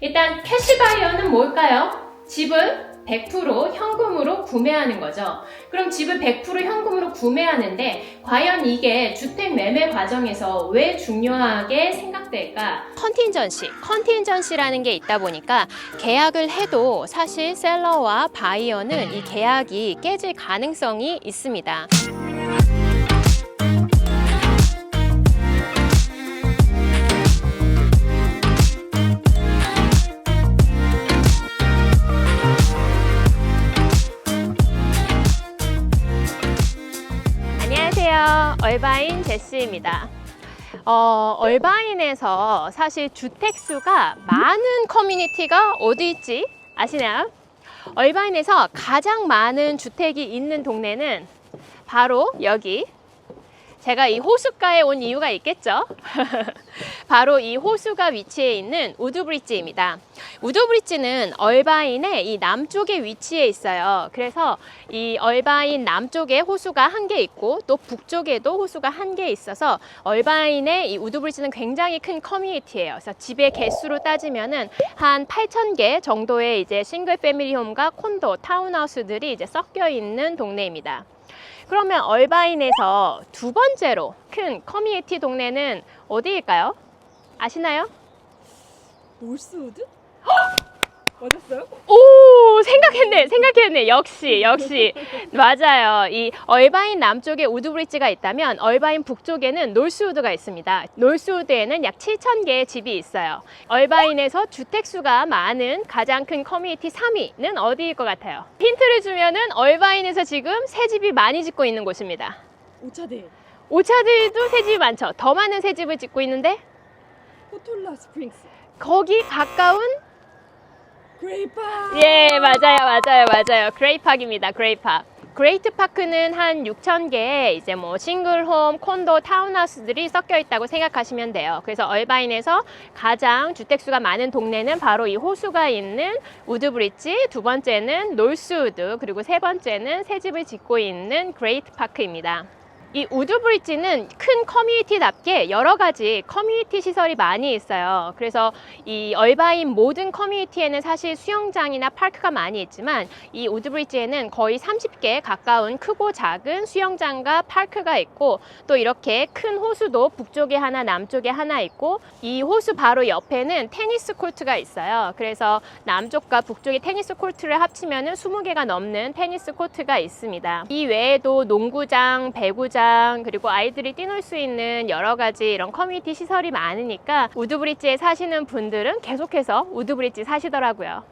일단 캐시바이어는 뭘까요? 집을 100% 현금으로 구매하는 거죠. 그럼 집을 100% 현금으로 구매하는데 과연 이게 주택 매매 과정에서 왜 중요하게 생각될까? 컨틴전시라는 게 있다 보니까 계약을 해도 사실 셀러와 바이어는 이 계약이 깨질 가능성이 있습니다. 안녕하세요. 얼바인 제시입니다. 얼바인에서 사실 주택수가 많은 커뮤니티가 어디 있지? 아시나요? 얼바인에서 가장 많은 주택이 있는 동네는 바로 여기. 제가 이 호숫가에 온 이유가 있겠죠? 바로 이 호수가 위치해 있는 우드브리지입니다. 우드브리지는 얼바인의 이 남쪽에 위치해 있어요. 그래서 이 얼바인 남쪽에 호수가 한 개 있고 또 북쪽에도 호수가 한 개 있어서 얼바인의 이 우드브리지는 굉장히 큰 커뮤니티예요. 그래서 집의 개수로 따지면은 한 8,000개 정도의 이제 싱글 패밀리 홈과 콘도, 타운하우스들이 이제 섞여 있는 동네입니다. 그러면 얼바인에서 두 번째로 큰 커뮤니티 동네는 어디일까요? 아시나요? 놀스우드? 맞았어요? 오, 생각했네. 역시. 맞아요. 이 얼바인 남쪽에 우드브리지가 있다면 얼바인 북쪽에는 놀스우드가 있습니다. 놀스우드에는 약 7,000개의 집이 있어요. 얼바인에서 주택수가 많은 가장 큰 커뮤니티 3위는 어디일 것 같아요? 힌트를 주면은 얼바인에서 지금 새 집이 많이 짓고 있는 곳입니다. 오차대 오차들도 새 집이 많죠. 더 많은 새 집을 짓고 있는데 포톨라 스프링스 거기 가까운 그레이파. 예, 맞아요. 그레이파크입니다. 그레이트파크는 한 6,000개의 이제 뭐 싱글홈, 콘도, 타운하우스들이 섞여 있다고 생각하시면 돼요. 그래서 얼바인에서 가장 주택수가 많은 동네는 바로 이 호수가 있는 우드브리지, 두 번째는 놀스우드, 그리고 세 번째는 새 집을 짓고 있는 그레이트파크입니다. 이 우드브리지는 큰 커뮤니티답게 여러 가지 커뮤니티 시설이 많이 있어요. 그래서 이 얼바인 모든 커뮤니티에는 사실 수영장이나 파크가 많이 있지만 이 우드브리지에는 거의 30개 가까운 크고 작은 수영장과 파크가 있고 또 이렇게 큰 호수도 북쪽에 하나 남쪽에 하나 있고 이 호수 바로 옆에는 테니스 코트가 있어요. 그래서 남쪽과 북쪽의 테니스 코트를 합치면 20개가 넘는 테니스 코트가 있습니다. 이 외에도 농구장, 배구장 그리고 아이들이 뛰놀 수 있는 여러 가지 이런 커뮤니티 시설이 많으니까 우드브리지에 사시는 분들은 계속해서 우드브리지 사시더라고요.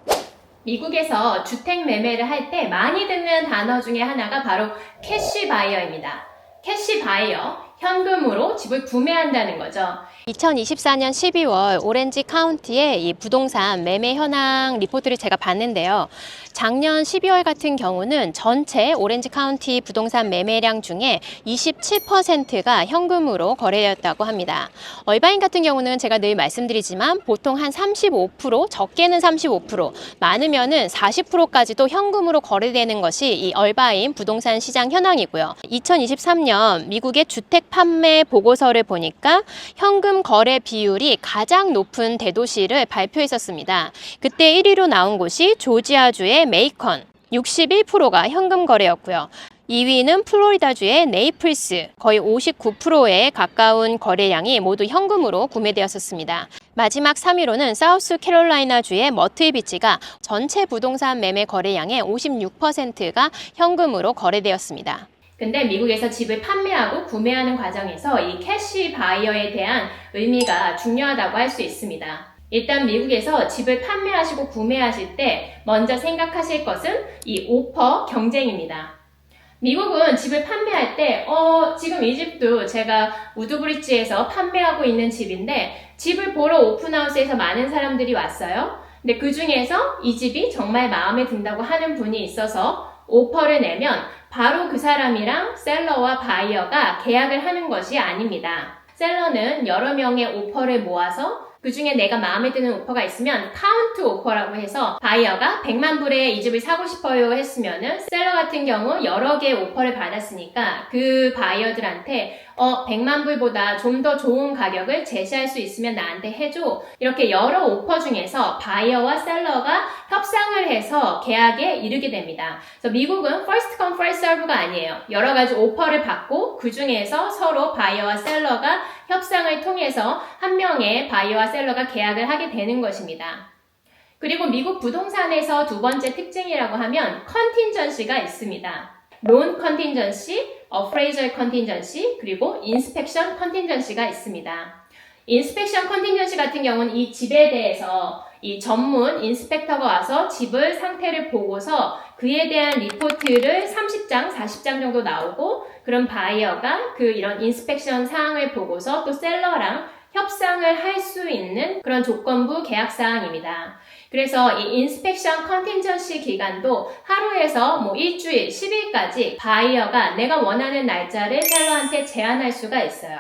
미국에서 주택 매매를 할 때 많이 듣는 단어 중에 하나가 바로 캐시바이어입니다. 캐시바이어, 현금으로 집을 구매한다는 거죠. 2024년 12월 오렌지 카운티의 이 부동산 매매 현황 리포트를 제가 봤는데요. 작년 12월 같은 경우는 전체 오렌지 카운티 부동산 매매량 중에 27%가 현금으로 거래되었다고 합니다. 얼바인 같은 경우는 제가 늘 말씀드리지만 보통 한 35%, 적게는 35%, 많으면은 40%까지도 현금으로 거래되는 것이 이 얼바인 부동산 시장 현황이고요. 2023년 미국의 주택 판매 보고서를 보니까 현금 거래 비율이 가장 높은 대도시를 발표했었습니다. 그때 1위로 나온 곳이 조지아주의 메이컨, 61%가 현금 거래였고요. 2위는 플로리다주의 네이플스, 거의 59%에 가까운 거래량이 모두 현금으로 구매되었었습니다. 마지막 3위로는 사우스캐롤라이나주의 머틀비치가 전체 부동산 매매 거래량의 56%가 현금으로 거래되었습니다. 근데 미국에서 집을 판매하고 구매하는 과정에서 이 캐시 바이어에 대한 의미가 중요하다고 할 수 있습니다. 일단 미국에서 집을 판매하시고 구매하실 때 먼저 생각하실 것은 이 오퍼 경쟁입니다. 미국은 집을 판매할 때 지금 이 집도 제가 우드브리지에서 판매하고 있는 집인데 집을 보러 오픈하우스에서 많은 사람들이 왔어요. 근데 그 중에서 이 집이 정말 마음에 든다고 하는 분이 있어서 오퍼를 내면 바로 그 사람이랑 셀러와 바이어가 계약을 하는 것이 아닙니다. 셀러는 여러 명의 오퍼를 모아서 그 중에 내가 마음에 드는 오퍼가 있으면 카운트 오퍼라고 해서 바이어가 100만 불에 이 집을 사고 싶어요 했으면은 셀러 같은 경우 여러 개의 오퍼를 받았으니까 그 바이어들한테 100만 불보다 좀 더 좋은 가격을 제시할 수 있으면 나한테 해줘. 이렇게 여러 오퍼 중에서 바이어와 셀러가 협상을 해서 계약에 이르게 됩니다. 그래서 미국은 first come first serve가 아니에요. 여러 가지 오퍼를 받고 그 중에서 서로 바이어와 셀러가 협상을 통해서 한 명의 바이어와 셀러가 계약을 하게 되는 것입니다. 그리고 미국 부동산에서 두 번째 특징이라고 하면 컨틴전시가 있습니다. 론 컨틴전시, 어프레이저 컨틴전시, 그리고 인스펙션 컨틴전시가 있습니다. 인스펙션 컨틴전시 같은 경우는 이 집에 대해서 이 전문 인스펙터가 와서 집을 상태를 보고서 그에 대한 리포트를 30장, 40장 정도 나오고 그럼 바이어가 이런 인스펙션 사항을 보고서 또 셀러랑 협상을 할 수 있는 그런 조건부 계약 사항입니다. 그래서 이 인스펙션 컨틴전시 기간도 하루에서 일주일, 10일까지 바이어가 내가 원하는 날짜를 셀러한테 제안할 수가 있어요.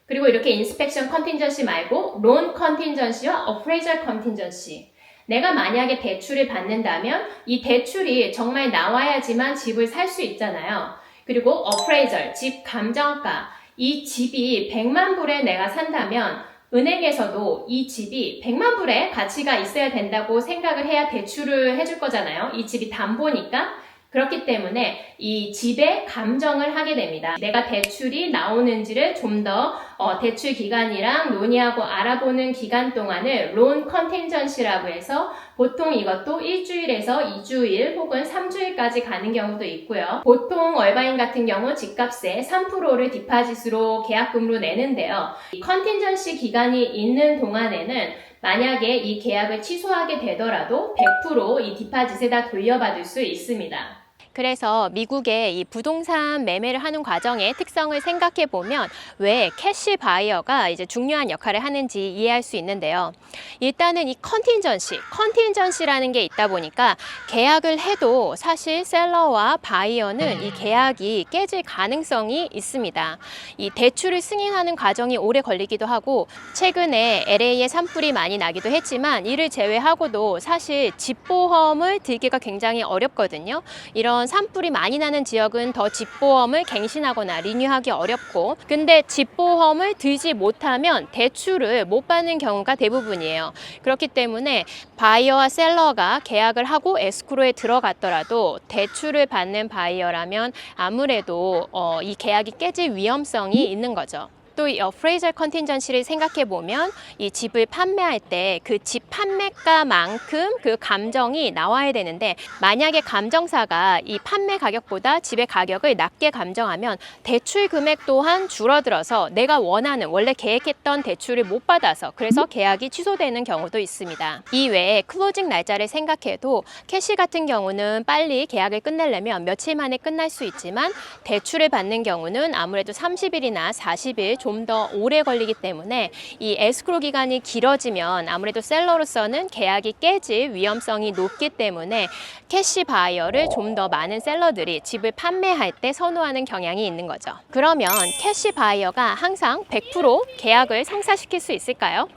그리고 이렇게 인스펙션 컨틴전시 말고 론 컨틴전시와 어프레이저 컨틴전시. 내가 만약에 대출을 받는다면 이 대출이 정말 나와야지만 집을 살 수 있잖아요. 그리고 어프레이저, 집 감정가. 이 집이 100만 불에 내가 산다면 은행에서도 이 집이 100만 불의 가치가 있어야 된다고 생각을 해야 대출을 해줄 거잖아요. 이 집이 담보니까. 그렇기 때문에 이 집에 감정을 하게 됩니다. 내가 대출이 나오는지를 좀 더 대출 기간이랑 논의하고 알아보는 기간 동안을 론 컨틴전시라고 해서 보통 이것도 일주일에서 2주일 혹은 3주일까지 가는 경우도 있고요. 보통 얼바인 같은 경우 집값의 3%를 디파짓으로 계약금으로 내는데요. 이 컨틴전시 기간이 있는 동안에는 만약에 이 계약을 취소하게 되더라도 100% 이 디파짓에다 돌려받을 수 있습니다. 그래서 미국의 이 부동산 매매를 하는 과정의 특성을 생각해 보면 왜 캐시 바이어가 이제 중요한 역할을 하는지 이해할 수 있는데요. 일단은 이 컨틴전시라는 게 있다 보니까 계약을 해도 사실 셀러와 바이어는 이 계약이 깨질 가능성이 있습니다. 이 대출을 승인하는 과정이 오래 걸리기도 하고 최근에 LA에 산불이 많이 나기도 했지만 이를 제외하고도 사실 집보험을 들기가 굉장히 어렵거든요. 이런 산불이 많이 나는 지역은 더 집보험을 갱신하거나 리뉴하기 어렵고 근데 집보험을 들지 못하면 대출을 못 받는 경우가 대부분이에요. 그렇기 때문에 바이어와 셀러가 계약을 하고 에스크로에 들어갔더라도 대출을 받는 바이어라면 아무래도 이 계약이 깨질 위험성이 있는 거죠. 또 이 어프레이저 컨틴전시를 생각해 보면 이 집을 판매할 때 그 집 판매가만큼 그 감정이 나와야 되는데 만약에 감정사가 이 판매 가격보다 집의 가격을 낮게 감정하면 대출 금액 또한 줄어들어서 내가 원하는 원래 계획했던 대출을 못 받아서 그래서 계약이 취소되는 경우도 있습니다. 이 외에 클로징 날짜를 생각해도 캐시 같은 경우는 빨리 계약을 끝내려면 며칠 만에 끝날 수 있지만 대출을 받는 경우는 아무래도 30일이나 40일 좀 더 오래 걸리기 때문에 이 에스크로 기간이 길어지면 아무래도 셀러로서는 계약이 깨질 위험성이 높기 때문에 캐시 바이어를 좀 더 많은 셀러들이 집을 판매할 때 선호하는 경향이 있는 거죠. 그러면 캐시 바이어가 항상 100% 계약을 성사시킬 수 있을까요?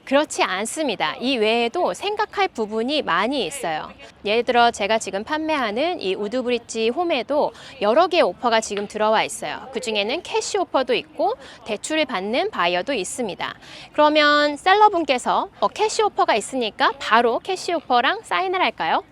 그렇지 않습니다. 이 외에도 생각할 부분이 많이 있어요. 예를 들어 제가 지금 판매하는 이 우드브리지 홈에도 여러 개의 오퍼가 지금 들어와 있어요. 그 중에는 캐시 오퍼도 있고 대출을 받는 바이어도 있습니다. 그러면 셀러분께서 캐시 오퍼가 있으니까 바로 캐시 오퍼랑 사인을 할까요?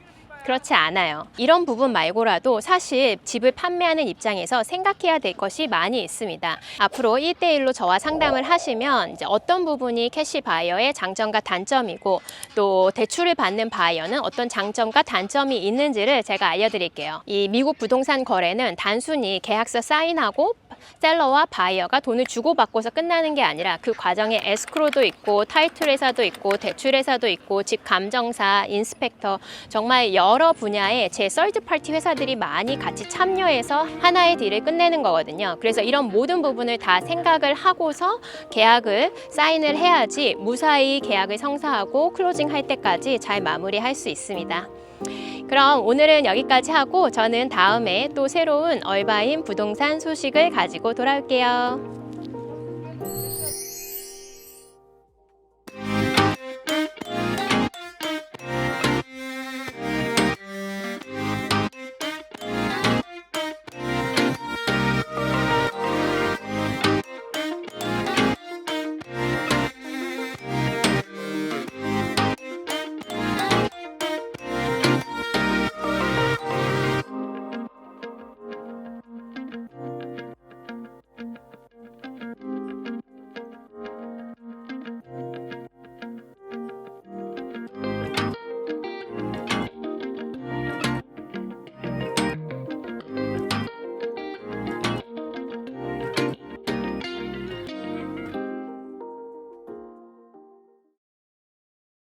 그렇지 않아요. 이런 부분 말고라도 사실 집을 판매하는 입장에서 생각해야 될 것이 많이 있습니다. 앞으로 1대1로 저와 상담을 하시면 이제 어떤 부분이 캐시 바이어의 장점과 단점이고 또 대출을 받는 바이어는 어떤 장점과 단점이 있는지를 제가 알려드릴게요. 이 미국 부동산 거래는 단순히 계약서 사인하고 셀러와 바이어가 돈을 주고받고서 끝나는 게 아니라 그 과정에 에스크로도 있고 타이틀 회사도 있고 대출 회사도 있고 집 감정사, 인스펙터 정말 여러 분야의 제 서드 파티 회사들이 많이 같이 참여해서 하나의 딜을 끝내는 거거든요. 그래서 이런 모든 부분을 다 생각을 하고서 계약을 사인을 해야지 무사히 계약을 성사하고 클로징 할 때까지 잘 마무리할 수 있습니다. 그럼 오늘은 여기까지 하고 저는 다음에 또 새로운 얼바인 부동산 소식을 가지고 돌아올게요.